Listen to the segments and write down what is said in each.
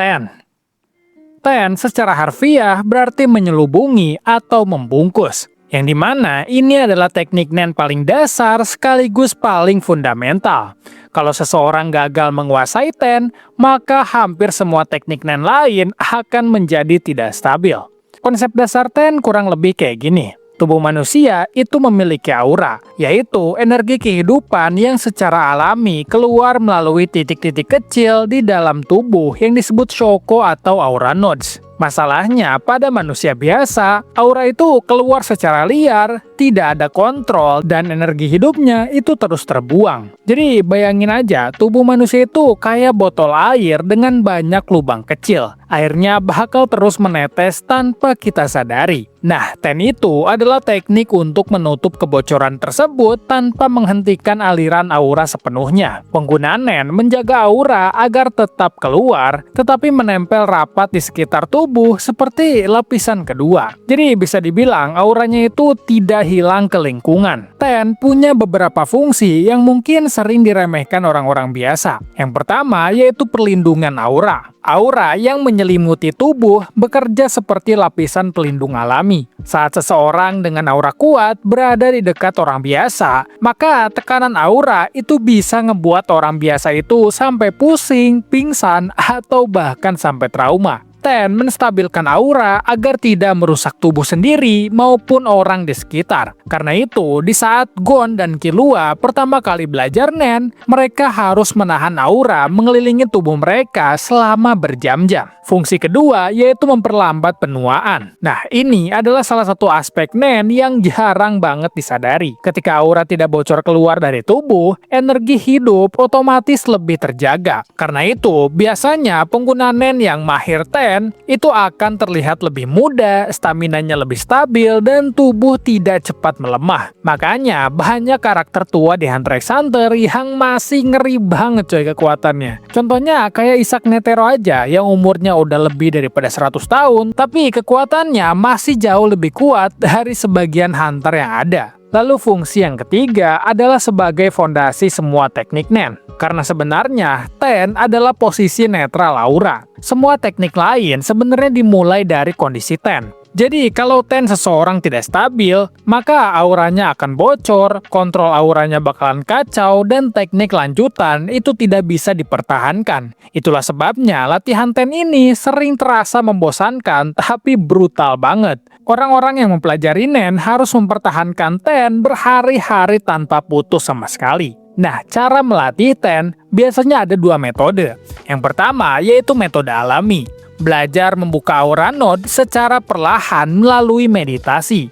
Ten. Ten secara harfiah berarti menyelubungi atau membungkus, yang dimana ini adalah teknik Nen paling dasar sekaligus paling fundamental. Kalau seseorang gagal menguasai Ten, maka hampir semua teknik Nen lain akan menjadi tidak stabil. Konsep dasar Ten kurang lebih kayak gini. Tubuh manusia itu memiliki aura, yaitu energi kehidupan yang secara alami keluar melalui titik-titik kecil di dalam tubuh yang disebut shoko atau aura nodes. Masalahnya, pada manusia biasa, aura itu keluar secara liar, tidak ada kontrol, dan energi hidupnya itu terus terbuang. Jadi, bayangin aja, tubuh manusia itu kayak botol air dengan banyak lubang kecil. Airnya bakal terus menetes tanpa kita sadari. Nah, Ten itu adalah teknik untuk menutup kebocoran tersebut tanpa menghentikan aliran aura sepenuhnya. Penggunaan Nen menjaga aura agar tetap keluar, tetapi menempel rapat di sekitar tubuh seperti lapisan kedua. Jadi bisa dibilang auranya itu tidak hilang ke lingkungan. Ten punya beberapa fungsi yang mungkin sering diremehkan orang-orang biasa. Yang pertama yaitu perlindungan aura. Aura yang menyelimuti tubuh bekerja seperti lapisan pelindung alami. Saat seseorang dengan aura kuat berada di dekat orang biasa, maka tekanan aura itu bisa ngebuat orang biasa itu sampai pusing, pingsan, atau bahkan sampai trauma. Ten menstabilkan aura agar tidak merusak tubuh sendiri maupun orang di sekitar. Karena itu, di saat Gon dan Killua pertama kali belajar Nen, mereka harus menahan aura mengelilingi tubuh mereka selama berjam-jam. Fungsi kedua yaitu memperlambat penuaan. Nah, ini adalah salah satu aspek Nen yang jarang banget disadari. Ketika aura tidak bocor keluar dari tubuh, energi hidup otomatis lebih terjaga. Karena itu, biasanya pengguna Nen yang mahir Ten itu akan terlihat lebih muda, staminanya lebih stabil, dan tubuh tidak cepat melemah. Makanya banyak karakter tua di Hunter x Hunter yang masih ngeri banget coy kekuatannya. Contohnya kayak Isaac Netero aja yang umurnya udah lebih daripada 100 tahun, tapi kekuatannya masih jauh lebih kuat dari sebagian Hunter yang ada. Lalu fungsi yang ketiga adalah sebagai fondasi semua teknik Nen. Karena sebenarnya Ten adalah posisi netral aura. Semua teknik lain sebenarnya dimulai dari kondisi Ten. Jadi kalau Ten seseorang tidak stabil, maka auranya akan bocor, kontrol auranya bakalan kacau, dan teknik lanjutan itu tidak bisa dipertahankan. Itulah sebabnya latihan Ten ini sering terasa membosankan tapi brutal banget. Orang-orang yang mempelajari Nen harus mempertahankan Ten berhari-hari tanpa putus sama sekali. Nah, cara melatih Ten biasanya ada dua metode. Yang pertama yaitu metode alami. Belajar membuka aura node secara perlahan melalui meditasi.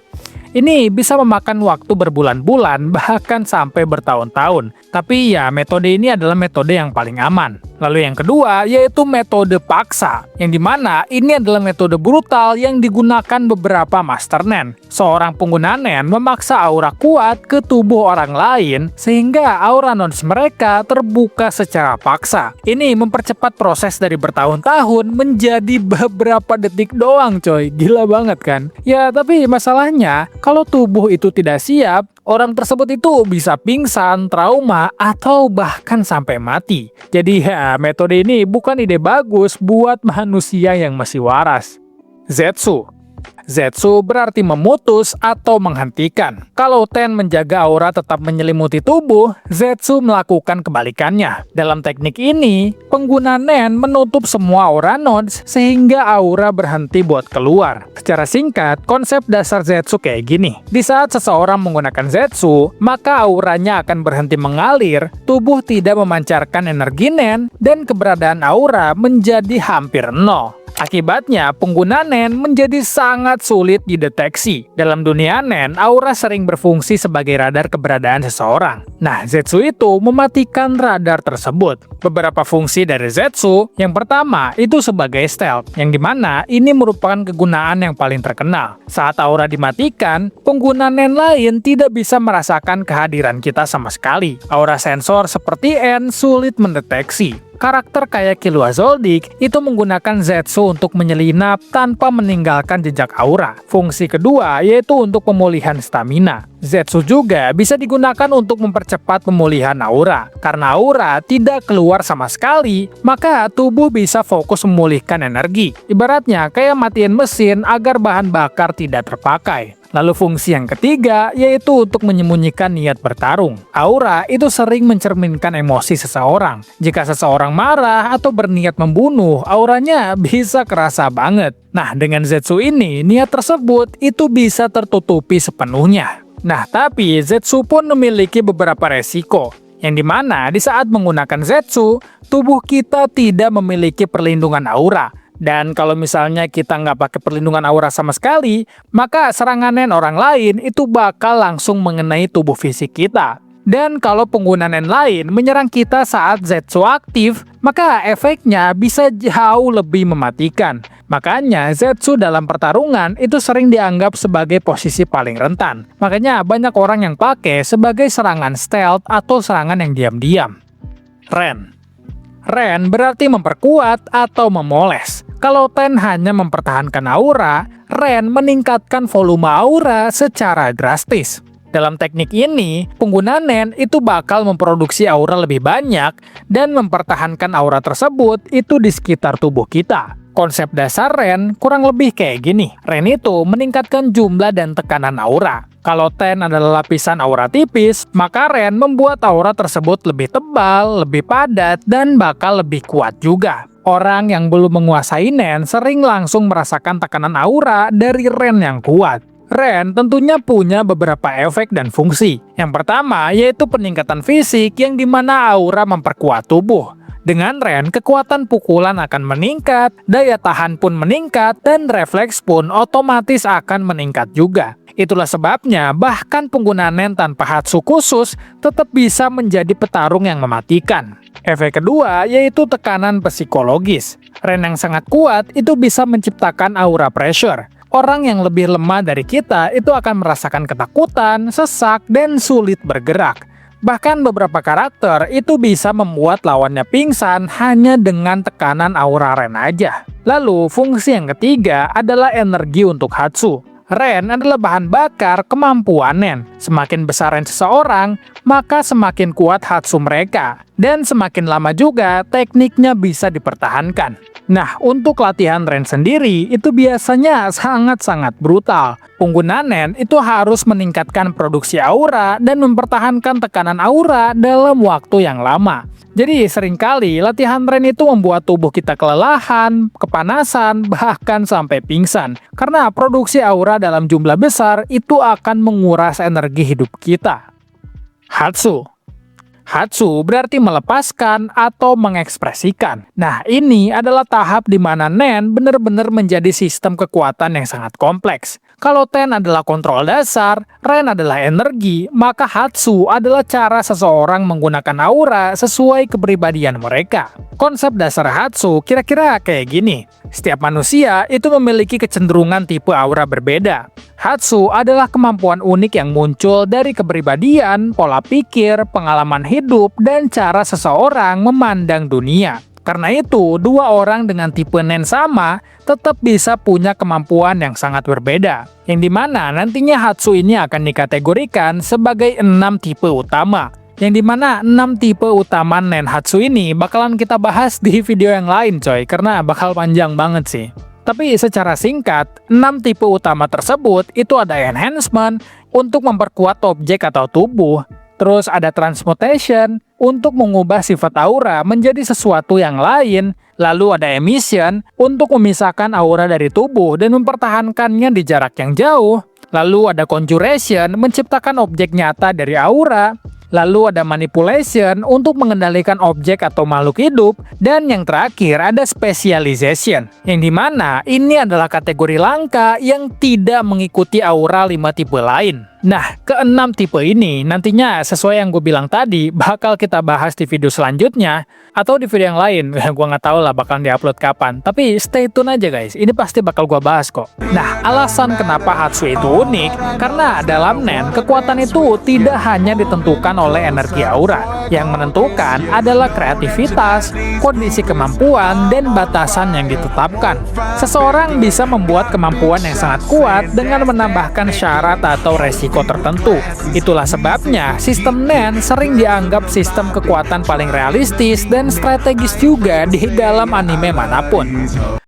Ini bisa memakan waktu berbulan-bulan, bahkan sampai bertahun-tahun. Tapi ya, metode ini adalah metode yang paling aman. Lalu yang kedua, yaitu metode paksa. Yang dimana ini adalah metode brutal yang digunakan beberapa Master Nen. Seorang pengguna Nen memaksa aura kuat ke tubuh orang lain, sehingga aura nodes mereka terbuka secara paksa. Ini mempercepat proses dari bertahun-tahun menjadi beberapa detik doang coy. Gila banget kan? Ya, tapi masalahnya, kalau tubuh itu tidak siap, orang tersebut itu bisa pingsan, trauma, atau bahkan sampai mati. Jadi ya, metode ini bukan ide bagus buat manusia yang masih waras. Zetsu. Zetsu berarti memutus atau menghentikan. Kalau Ten menjaga aura tetap menyelimuti tubuh, Zetsu melakukan kebalikannya. Dalam teknik ini, pengguna Nen menutup semua aura nodes sehingga aura berhenti buat keluar. Secara singkat, konsep dasar Zetsu kayak gini. Di saat seseorang menggunakan Zetsu, maka auranya akan berhenti mengalir, tubuh tidak memancarkan energi Nen, dan keberadaan aura menjadi hampir nol. Akibatnya, pengguna Nen menjadi sangat sulit dideteksi. Dalam dunia Nen, aura sering berfungsi sebagai radar keberadaan seseorang. Nah, Zetsu itu mematikan radar tersebut. Beberapa fungsi dari Zetsu, yang pertama itu sebagai stealth, yang dimana ini merupakan kegunaan yang paling terkenal. Saat aura dimatikan, pengguna Nen lain tidak bisa merasakan kehadiran kita sama sekali. Aura sensor seperti N sulit mendeteksi. Karakter kayak Killua Zoldyck itu menggunakan Zetsu untuk menyelinap tanpa meninggalkan jejak aura. Fungsi kedua yaitu untuk pemulihan stamina. Zetsu juga bisa digunakan untuk mempercepat pemulihan aura. Karena aura tidak keluar sama sekali, maka tubuh bisa fokus memulihkan energi. Ibaratnya kayak matiin mesin agar bahan bakar tidak terpakai. Lalu fungsi yang ketiga yaitu untuk menyembunyikan niat bertarung. Aura itu sering mencerminkan emosi seseorang. Jika seseorang marah atau berniat membunuh, auranya bisa kerasa banget. Nah, dengan Zetsu ini, niat tersebut itu bisa tertutupi sepenuhnya. Nah, tapi Zetsu pun memiliki beberapa resiko, yang dimana di saat menggunakan Zetsu, tubuh kita tidak memiliki perlindungan aura. Dan kalau misalnya kita nggak pakai perlindungan aura sama sekali, maka serangan nen orang lain itu bakal langsung mengenai tubuh fisik kita. Dan kalau pengguna nen lain menyerang kita saat Zetsu aktif, maka efeknya bisa jauh lebih mematikan. Makanya Zetsu dalam pertarungan itu sering dianggap sebagai posisi paling rentan. Makanya banyak orang yang pakai sebagai serangan stealth atau serangan yang diam-diam. Ren. Ren berarti memperkuat atau memoles. Kalau Ten hanya mempertahankan aura, Ren meningkatkan volume aura secara drastis. Dalam teknik ini, pengguna Nen itu bakal memproduksi aura lebih banyak dan mempertahankan aura tersebut itu di sekitar tubuh kita. Konsep dasar Ren kurang lebih kayak gini. Ren itu meningkatkan jumlah dan tekanan aura. Kalau Ten adalah lapisan aura tipis, maka Ren membuat aura tersebut lebih tebal, lebih padat, dan bakal lebih kuat juga. Orang yang belum menguasai Nen sering langsung merasakan tekanan aura dari Ren yang kuat. Ren tentunya punya beberapa efek dan fungsi. Yang pertama yaitu peningkatan fisik yang dimana aura memperkuat tubuh. Dengan Ren, kekuatan pukulan akan meningkat, daya tahan pun meningkat, dan refleks pun otomatis akan meningkat juga. Itulah sebabnya bahkan pengguna Nen tanpa Hatsu khusus tetap bisa menjadi petarung yang mematikan. Efek kedua yaitu tekanan psikologis. Ren yang sangat kuat itu bisa menciptakan aura pressure. Orang yang lebih lemah dari kita itu akan merasakan ketakutan, sesak, dan sulit bergerak. Bahkan beberapa karakter itu bisa membuat lawannya pingsan hanya dengan tekanan aura Ren aja. Lalu, fungsi yang ketiga adalah energi untuk Hatsu. Ren adalah bahan bakar kemampuan Nen. Semakin besar Ren seseorang, maka semakin kuat Hatsu mereka. Dan semakin lama juga tekniknya bisa dipertahankan. Nah, untuk latihan Ren sendiri itu biasanya sangat-sangat brutal. Pengguna Nen itu harus meningkatkan produksi aura dan mempertahankan tekanan aura dalam waktu yang lama. Jadi seringkali latihan Ren itu membuat tubuh kita kelelahan, kepanasan, bahkan sampai pingsan. Karena produksi aura dalam jumlah besar itu akan menguras energi hidup kita. Hatsu. Hatsu berarti melepaskan atau mengekspresikan. Nah, ini adalah tahap di mana Nen benar-benar menjadi sistem kekuatan yang sangat kompleks. Kalau Ten adalah kontrol dasar, Ren adalah energi, maka Hatsu adalah cara seseorang menggunakan aura sesuai kepribadian mereka. Konsep dasar Hatsu kira-kira kayak gini. Setiap manusia itu memiliki kecenderungan tipe aura berbeda. Hatsu adalah kemampuan unik yang muncul dari kepribadian, pola pikir, pengalaman hidup, dan cara seseorang memandang dunia. Karena itu, dua orang dengan tipe Nen sama tetap bisa punya kemampuan yang sangat berbeda. Yang dimana nantinya Hatsu ini akan dikategorikan sebagai 6 tipe utama. Yang dimana 6 tipe utama Nen Hatsu ini bakalan kita bahas di video yang lain coy, karena bakal panjang banget sih. Tapi secara singkat, 6 tipe utama tersebut itu ada enhancement untuk memperkuat objek atau tubuh. Terus ada transmutation untuk mengubah sifat aura menjadi sesuatu yang lain. Lalu ada emission untuk memisahkan aura dari tubuh dan mempertahankannya di jarak yang jauh. Lalu ada conjuration menciptakan objek nyata dari aura. Lalu ada manipulation untuk mengendalikan objek atau makhluk hidup. Dan yang terakhir ada specialization, yang dimana ini adalah kategori langka yang tidak mengikuti aura 5 tipe lain. Nah, ke-6 tipe ini nantinya sesuai yang gue bilang tadi bakal kita bahas di video selanjutnya atau di video yang lain. Gue nggak tahu lah bakal diupload kapan. Tapi stay tune aja guys, ini pasti bakal gue bahas kok. Nah, alasan kenapa Hatsu itu unik karena dalam Nen kekuatan itu tidak hanya ditentukan oleh energi aura. Yang menentukan adalah kreativitas, kondisi kemampuan, dan batasan yang ditetapkan. Seseorang bisa membuat kemampuan yang sangat kuat dengan menambahkan syarat atau resiko resiko tertentu. Itulah sebabnya sistem NAND sering dianggap sistem kekuatan paling realistis dan strategis juga di dalam anime manapun.